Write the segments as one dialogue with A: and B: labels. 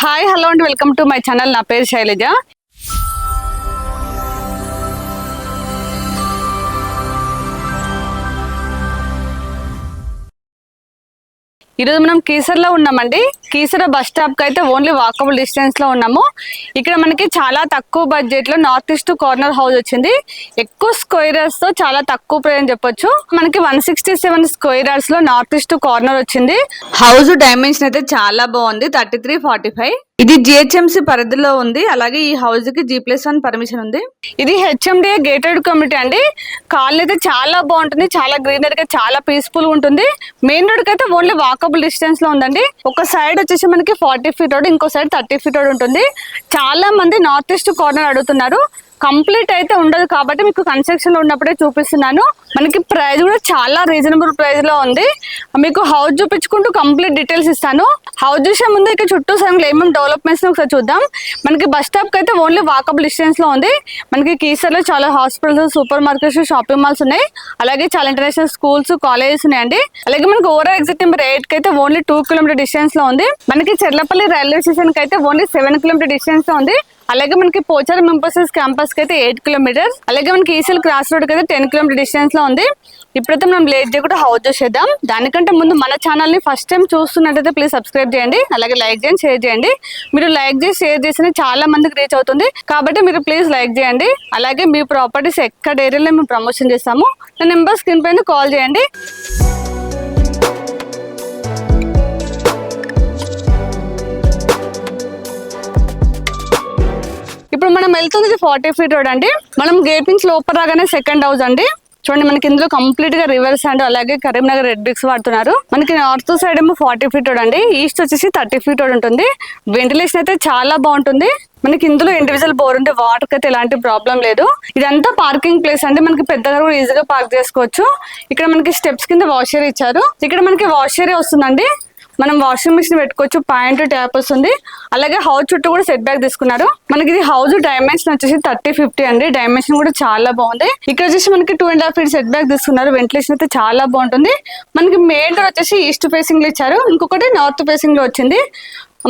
A: Hi hello and welcome to my channel. నా పేరు శైలజ. ఈరోజు మనం కీసర్లో ఉన్నామండి. కీసర బస్ స్టాప్కి అయితే ఓన్లీ వాకబుల్ డిస్టెన్స్లో ఉన్నాము. ఇక్కడ మనకి చాలా తక్కువ బడ్జెట్లో నార్త్ ఈస్ట్ కార్నర్ హౌస్ వచ్చింది. ఎక్కువ స్క్వేర్ యార్డ్స్తో చాలా తక్కువ ప్రైస్ అని చెప్పొచ్చు. మనకి 167 స్క్వేర్ యార్డ్స్లో నార్త్ ఈస్ట్ కార్నర్ వచ్చింది. హౌస్ డైమెన్షన్ అయితే చాలా బాగుంది, 33-45. ఇది జిహెచ్ఎంసీ పరిధిలో ఉంది. అలాగే ఈ హౌస్ కి G+1 పర్మిషన్ ఉంది. ఇది HMDA గేటెడ్ కమ్యూనిటీ అండి. కాలనీ అయితే చాలా బాగుంటుంది, చాలా గ్రీనరీగా, చాలా పీస్ఫుల్ ఉంటుంది. మెయిన్ రోడ్ కి అయితే ఓన్లీ వాకబుల్ డిస్టెన్స్ లో ఉందండి. ఒక సైడ్ వచ్చేసి మనకి 40 ఫీట్ రోడ్, ఇంకో సైడ్ 30 ఫీట్ రోడ్ ఉంటుంది. చాలా మంది నార్త్ ఈస్ట్ కార్నర్ అడుగుతున్నారు. కంప్లీట్ అయితే ఉండదు కాబట్టి మీకు కన్స్ట్రక్షన్ లో ఉన్నప్పుడే చూపిస్తున్నాను. మనకి ప్రైస్ కూడా చాలా రీజనబుల్ ప్రైస్ లో ఉంది. మీకు హౌస్ చూపించుకుంటూ కంప్లీట్ డీటెయిల్స్ ఇస్తాను. హౌస్ చూసే ముందు ఇక్కడ చుట్టూ సగం ఏమేమి డెవలప్మెంట్స్ ఒకసారి చూద్దాం. మనకి బస్ స్టాప్ కి అయితే ఓన్లీ వాకబుల్ డిస్టెన్స్ లో ఉంది. మనకి కీసర్లో చాలా hospitals, super markets, shopping malls ఉన్నాయి. అలాగే చాలా ఇంటర్నేషనల్ స్కూల్స్, కాలేజెస్ ఉన్నాయండి. అలాగే మనకి ఓవరాల్ ఎగ్జిట్ నెంబర్ 8 కి అయితే ఓన్లీ 2 కిలోమీటర్ డిస్టెన్స్ లో ఉంది. మనకి చెర్లపల్లి రైల్వే స్టేషన్ కి అయితే ఓన్లీ 7 కిలోమీటర్ డిస్టెన్స్ లో ఉంది. అలాగే మనకి పోచారం ఎంపసిస్ క్యాంపస్ కి అయితే 8 కిలోమీటర్స్. అలాగే మనకి ఈసీఎల్ క్రాస్ రోడ్ కి అయితే 10 కిలోమీటర్ డిస్టెన్స్ లో ఉంది. ఇప్పుడైతే మనం లేట్ చేయకుండా హౌస్ చూసేద్దాం. దానికంటే ముందు మన ఛానల్ ని ఫస్ట్ టైం చూస్తున్నట్టయితే ప్లీజ్ సబ్స్క్రైబ్ చేయండి. అలాగే లైక్ చేయండి, షేర్ చేయండి. మీరు లైక్ చేసి షేర్ చేస్తే చాలా మందికి రీచ్ అవుతుంది కాబట్టి మీరు ప్లీజ్ లైక్ చేయండి. అలాగే మీ ప్రాపర్టీస్ ఎక్కడ ఏరియాలో మేము ప్రమోషన్ చేస్తాము. నా నెంబర్ స్క్రీన్ పైన కాల్ చేయండి. ఇప్పుడు మనం వెళ్తుంది 40 ఫీట్ రోడ్ అండి. మనం గేట్ నుంచి లోపల రాగానే సెకండ్ హౌస్ అండి. చూడండి, మనకి ఇందులో కంప్లీట్ గా రివర్స్ అండ్ అలాగే కరీంనగర్ రెడ్ బ్రిక్స్ వాడుతున్నారు. మనకి నార్త్ సైడ్ ఏమో 40 ఫీట్ రోడ్ అండి, ఈస్ట్ వచ్చేసి 30 ఫీట్ రోడ్ ఉంటుంది. వెంటిలేషన్ అయితే చాలా బాగుంటుంది. మనకి ఇందులో ఇండివిజువల్ బోర్ ఉంది, వాటర్ అయితే ఎలాంటి ప్రాబ్లం లేదు. ఇదంతా పార్కింగ్ ప్లేస్ అండి. మనకి పెద్దగా కూడా ఈజీగా పార్క్ చేసుకోవచ్చు. ఇక్కడ మనకి స్టెప్స్ కింద వాష్ ఏరియా ఇచ్చారు. ఇక్కడ మనకి వాష్ ఏరియా వస్తుందండి. మనం వాషింగ్ మిషన్ పెట్టుకోవచ్చు, పాయింట్ ట్యాప్ వస్తుంది. అలాగే హౌస్ చుట్టూ కూడా సెట్ బ్యాక్ తీసుకున్నారు. మనకి ఇది హౌస్ డైమెన్షన్ వచ్చేసి 30-50 అండి. డైమెన్షన్ కూడా చాలా బాగుంది. ఇక్కడ వచ్చేసి మనకి 2.5 ఫీట్ సెట్ బ్యాక్ తీసుకున్నారు. వెంటిలేషన్ అయితే చాలా బాగుంటుంది. మనకి మెయిన్ డోర్ వచ్చేసి ఈస్ట్ ఫేసింగ్ లో ఇచ్చారు, ఇంకొకటి నార్త్ ఫేసింగ్ లో వచ్చింది.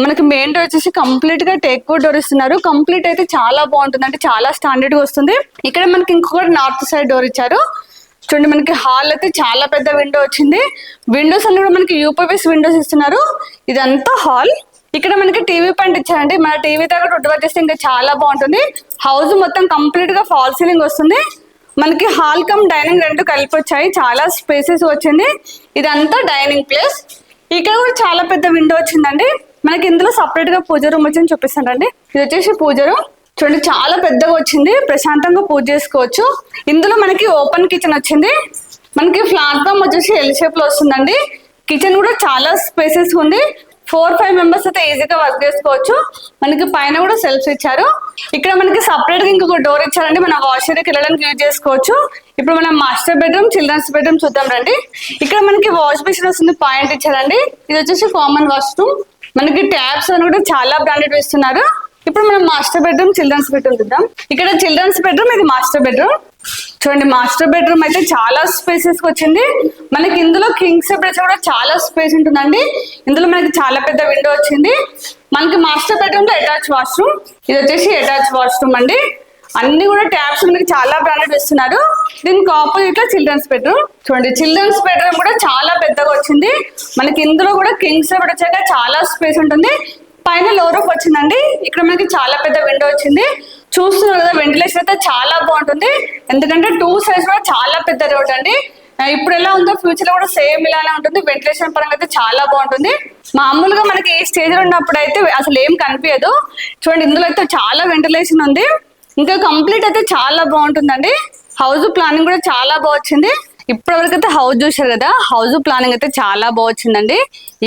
A: మనకి మెయిన్ డోర్ వచ్చేసి కంప్లీట్ గా టేక్ వుడ్ డోర్ ఇస్తున్నారు. కంప్లీట్ అయితే చాలా బాగుంటుంది, అంటే చాలా స్టాండర్డ్ గా వస్తుంది. ఇక్కడ మనకి ఇంకొకటి నార్త్ సైడ్ డోర్ ఇచ్చారు. చూడండి, మనకి హాల్ అయితే చాలా పెద్ద విండో వచ్చింది. విండోస్ అన్ని కూడా మనకి యూపీఎస్ విండోస్ ఇస్తున్నారు. ఇదంతా హాల్. ఇక్కడ మనకి టీవీ పాయింట్ ఇచ్చారండి. మన టీవీ దగ్గర వుడ్ చేస్తే ఇంకా చాలా బాగుంటుంది. హౌస్ మొత్తం కంప్లీట్ గా ఫాల్ సీలింగ్ వస్తుంది. మనకి హాల్ కమ్ డైనింగ్ రెండు కలిపి వచ్చాయి, చాలా స్పేసెస్ వచ్చింది. ఇదంతా డైనింగ్ ప్లేస్. ఇక్కడ కూడా చాలా పెద్ద విండో వచ్చిందండి. మనకి ఇందులో సపరేట్ గా పూజ రూమ్ వచ్చింది, చూపిస్తానండి. ఇది వచ్చేసి పూజ రూమ్. చూడండి, చాలా పెద్దగా వచ్చింది, ప్రశాంతంగా పూజ చేసుకోవచ్చు. ఇందులో మనకి ఓపెన్ కిచెన్ వచ్చింది. మనకి ప్లాట్ఫామ్ వచ్చేసి ఎల్ షేప్ లో వస్తుందండి. కిచెన్ కూడా చాలా స్పేసెస్ ఉంది. 4-5 మెంబర్స్ అయితే ఈజీగా వర్క్ చేసుకోవచ్చు. మనకి పైన కూడా సెల్ఫ్స్ ఇచ్చారు. ఇక్కడ మనకి సపరేట్ గా ఇంకొక డోర్ ఇచ్చారండి. మన వాష్ ఏరియాకి వెళ్ళడానికి యూజ్ చేసుకోవచ్చు. ఇప్పుడు మనం మాస్టర్ బెడ్రూమ్, చిల్డ్రన్స్ బెడ్రూమ్ చూద్దాం రండి. ఇక్కడ మనకి వాష్ మిషన్ వస్తుంది, పాయింట్ ఇచ్చారండి. ఇది వచ్చేసి కామన్ వాష్రూమ్. మనకి ట్యాబ్స్ అని కూడా చాలా బ్రాండెడ్ ఇస్తున్నారు. ఇప్పుడు మనం మాస్టర్ బెడ్రూమ్, చిల్డ్రన్స్ బెడ్రూమ్ చూద్దాం. ఇక్కడ చిల్డ్రన్స్ బెడ్రూమ్, ఇది మాస్టర్ బెడ్రూమ్. చూడండి, మాస్టర్ బెడ్రూమ్ అయితే చాలా స్పేసెస్ వచ్చింది. మనకి ఇందులో కింగ్ బెడ్ కూడా చాలా స్పేస్ ఉంటుందండి. ఇందులో మనకి చాలా పెద్ద విండో వచ్చింది. మనకి మాస్టర్ బెడ్రూమ్ లో అటాచ్ వాష్రూమ్. ఇది వచ్చేసి అటాచ్ వాష్రూమ్ అండి. అన్ని కూడా ట్యాబ్స్ మనకి చాలా బ్రాండెడ్ ఇస్తున్నారు. దీనికి ఆపోజిట్ లో చిల్డ్రన్స్ బెడ్రూమ్. చూడండి, చిల్డ్రన్స్ బెడ్రూమ్ కూడా చాలా పెద్దగా వచ్చింది. మనకి ఇందులో కూడా కింగ్ బెడ్ వచ్చాక చాలా స్పేస్ ఉంటుంది. పైన లో రూఫ్ వచ్చిందండి. ఇక్కడ మనకి చాలా పెద్ద విండో వచ్చింది. చూస్తున్నారు కదా, వెంటిలేషన్ అయితే చాలా బాగుంటుంది. ఎందుకంటే 2 సైడ్స్ కూడా చాలా పెద్ద రోడ్ అండి. ఇప్పుడు ఎలా ఉందో ఫ్యూచర్ లో కూడా సేమ్ ఇలానే ఉంటుంది. వెంటిలేషన్ పరంగా అయితే చాలా బాగుంటుంది. మామూలుగా మనకి ఈ స్టేజ్ లో ఉన్నప్పుడు అయితే అసలు ఏం కనిపించదు. చూడండి, ఇందులో అయితే చాలా వెంటిలేషన్ ఉంది. ఇంకా కంప్లీట్ అయితే చాలా బాగుంటుందండి. హౌస్ ప్లానింగ్ కూడా చాలా బాగుంది. ఇప్పటివరకు అయితే హౌస్ చూసారు కదా, హౌస్ ప్లానింగ్ అయితే చాలా బాగుందండి.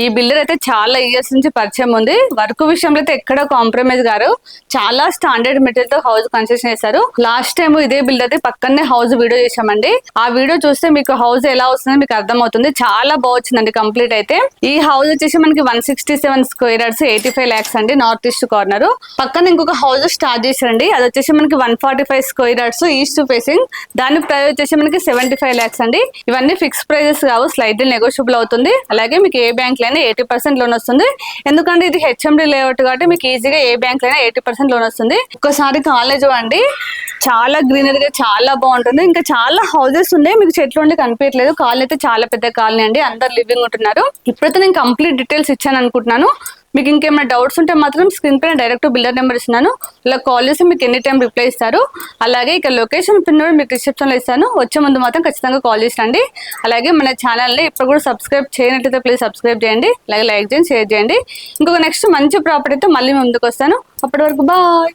A: ఈ బిల్డర్ అయితే చాలా ఇయర్స్ నుంచి పరిచయం ఉంది. వర్క్ విషయంలో అయితే ఎక్కడ కాంప్రమైజ్ గారు, చాలా స్టాండర్డ్ మెటీరియల్ తో హౌస్ కన్స్ట్రక్షన్ చేశారు. లాస్ట్ టైం ఇదే బిల్డర్ పక్కనే హౌస్ వీడియో చేశామండి. ఆ వీడియో చూస్తే మీకు హౌస్ ఎలా వస్తుందో మీకు అర్థమవుతుంది. చాలా బాగుందండి కంప్లీట్ అయితే. ఈ హౌస్ వచ్చేసి మనకి 167 స్క్వేర్ యార్డ్స్, 85 lakhs అండి, నార్త్ ఈస్ట్ కార్నర్. పక్కన ఇంకొక హౌస్ స్టార్ట్ చేశారండి. అది వచ్చేసి మనకి 145 స్క్వేర్ యార్డ్స్, ఈస్ట్ ఫేసింగ్. దాని ప్రైస్ వచ్చేసి మనకి 75 lakhs అండి. అండి. ఇవన్నీ ఫిక్స్ ప్రైజెస్ కావు, స్లైడ్లీ నెగోషియబుల్ అవుతుంది. అలాగే మీకు ఏ బ్యాంక్ లైనా 80% లోన్ వస్తుంది. ఎందుకంటే ఇది హెచ్ఎండి లేఅవుట్ కాబట్టి మీకు ఈజీగా ఏ బ్యాంక్ లైనా 80% లోన్ వస్తుంది. ఒకసారి కాలేజ్ అండి, చాలా గ్రీనరీగా చాలా బాగుంటుంది. ఇంకా చాలా హౌసెస్ ఉన్నాయి, మీకు చెట్లు ఉండి కనిపించట్లేదు. కాలనీ అయితే చాలా పెద్ద కాలనీ అండి, అందరు లివింగ్ ఉంటున్నారు. ఇప్పుడైతే నేను కంప్లీట్ డీటెయిల్స్ ఇచ్చాను అనుకుంటున్నాను. మీకు ఇంకేమైనా డౌట్స్ ఉంటే మాత్రం స్క్రీన్ పైన డైరెక్ట్ బిల్డర్ నెంబర్ ఇస్తున్నాను, ఇలా కాల్ చేసి మీకు ఎనీ టైం రిప్లై ఇస్తారు. అలాగే ఇక లొకేషన్ పిన్ కూడా మీకు డిస్క్రిప్షన్లో ఇస్తాను. వచ్చే ముందు మాత్రం ఖచ్చితంగా కాల్ చేసి రండి. అలాగే మన ఛానల్ని ఇప్పుడు కూడా సబ్స్క్రైబ్ చేయనట్లయితే ప్లీజ్ సబ్స్క్రైబ్ చేయండి. అలాగే లైక్ చేయండి, షేర్ చేయండి. ఇంకొక నెక్స్ట్ మంచి ప్రాపర్టీతో మళ్ళీ ముందుకు వస్తాను. అప్పటి వరకు బాయ్.